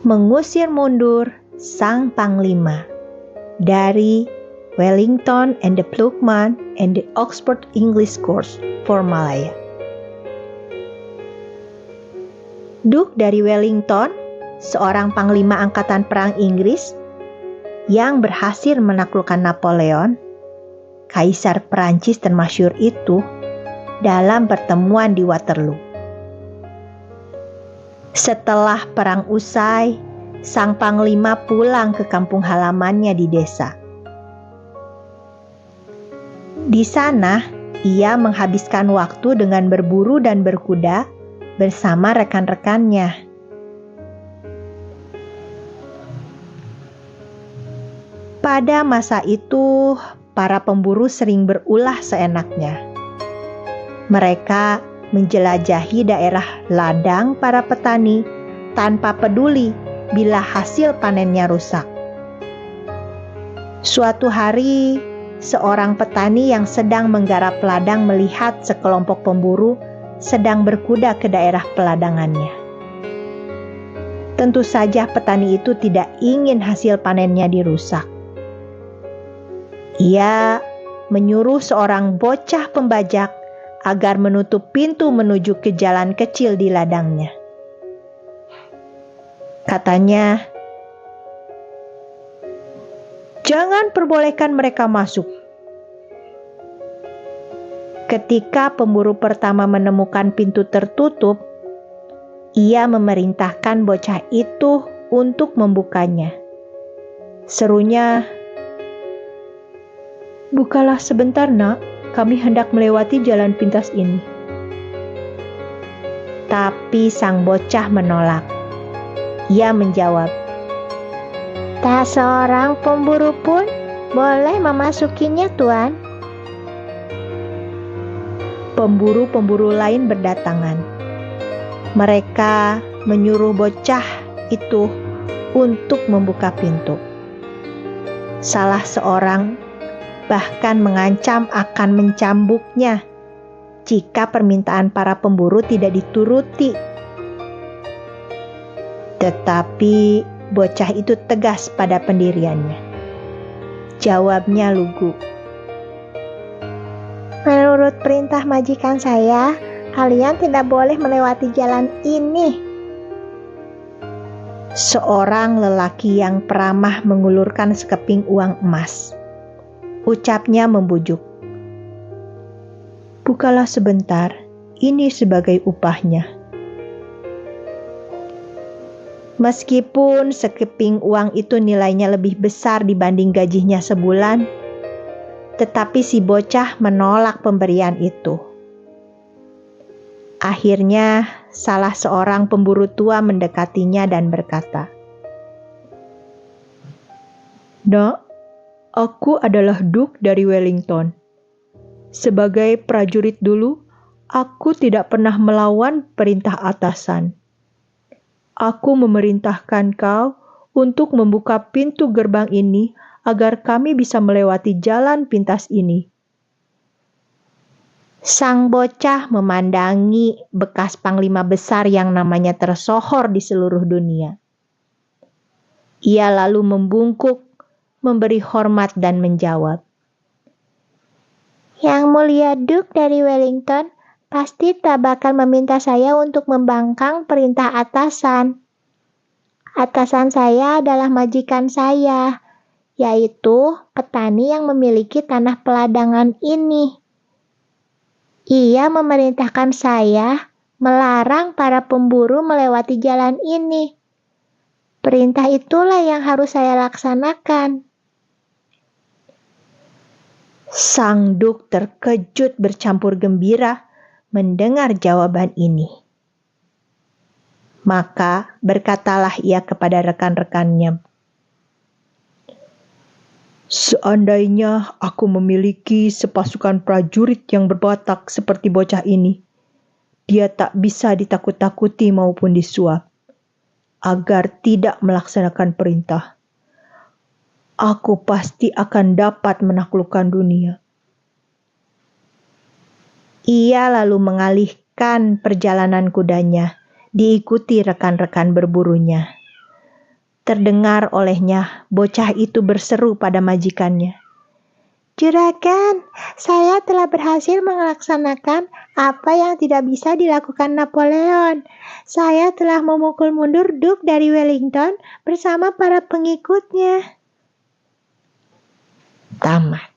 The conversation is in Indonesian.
Mengusir mundur sang panglima dari Wellington and the Plugman and the Oxford English Course for Malaya. Duke dari Wellington, seorang panglima angkatan perang Inggris yang berhasil menaklukkan Napoleon, kaisar Perancis termasyhur itu, dalam pertemuan di Waterloo. Setelah perang usai, sang panglima pulang ke kampung halamannya di desa. Di sana, ia menghabiskan waktu dengan berburu dan berkuda bersama rekan-rekannya. Pada masa itu, para pemburu sering berulah seenaknya. Mereka menjelajahi daerah ladang para petani tanpa peduli bila hasil panennya rusak. Suatu hari, seorang petani yang sedang menggarap ladang melihat sekelompok pemburu sedang berkuda ke daerah peladangannya. Tentu saja petani itu tidak ingin hasil panennya dirusak. Ia menyuruh seorang bocah pembajak agar menutup pintu menuju ke jalan kecil di ladangnya. Katanya, "Jangan perbolehkan mereka masuk." Ketika pemburu pertama menemukan pintu tertutup, ia memerintahkan bocah itu untuk membukanya. Serunya, "Bukalah sebentar, Nak. Kami hendak melewati jalan pintas ini." Tapi sang bocah menolak. Ia menjawab, "Tak seorang pemburu pun boleh memasukinya, Tuan." Pemburu-pemburu lain berdatangan. Mereka menyuruh bocah itu untuk membuka pintu. Salah seorang bahkan mengancam akan mencambuknya jika permintaan para pemburu tidak dituruti. Tetapi bocah itu tegas pada pendiriannya. Jawabnya lugu, "Menurut perintah majikan saya, kalian tidak boleh melewati jalan ini." Seorang lelaki yang peramah mengulurkan sekeping uang emas. Ucapnya membujuk, "Bukalah sebentar, ini sebagai upahnya." Meskipun sekeping uang itu nilainya lebih besar dibanding gajinya sebulan, tetapi si bocah menolak pemberian itu. Akhirnya, salah seorang pemburu tua mendekatinya dan berkata, "Nak, aku adalah Duke dari Wellington. Sebagai prajurit dulu, aku tidak pernah melawan perintah atasan. Aku memerintahkan kau untuk membuka pintu gerbang ini agar kami bisa melewati jalan pintas ini." Sang bocah memandangi bekas panglima besar yang namanya tersohor di seluruh dunia. Ia lalu membungkuk, memberi hormat dan menjawab, "Yang mulia Duke dari Wellington pasti tak bakal meminta saya untuk membangkang perintah atasan. Atasan saya adalah majikan saya, yaitu petani yang memiliki tanah peladangan ini. Ia memerintahkan saya melarang para pemburu melewati jalan ini. Perintah itulah yang harus saya laksanakan." Sang Duke terkejut bercampur gembira mendengar jawaban ini. Maka berkatalah ia kepada rekan-rekannya, "Seandainya aku memiliki sepasukan prajurit yang berwatak seperti bocah ini, dia tak bisa ditakut-takuti maupun disuap, agar tidak melaksanakan perintah. Aku pasti akan dapat menaklukkan dunia." Ia lalu mengalihkan perjalanan kudanya, diikuti rekan-rekan berburunya. Terdengar olehnya, bocah itu berseru pada majikannya. Juragan, saya telah berhasil melaksanakan apa yang tidak bisa dilakukan Napoleon. Saya telah memukul mundur Duke dari Wellington bersama para pengikutnya. Tamat.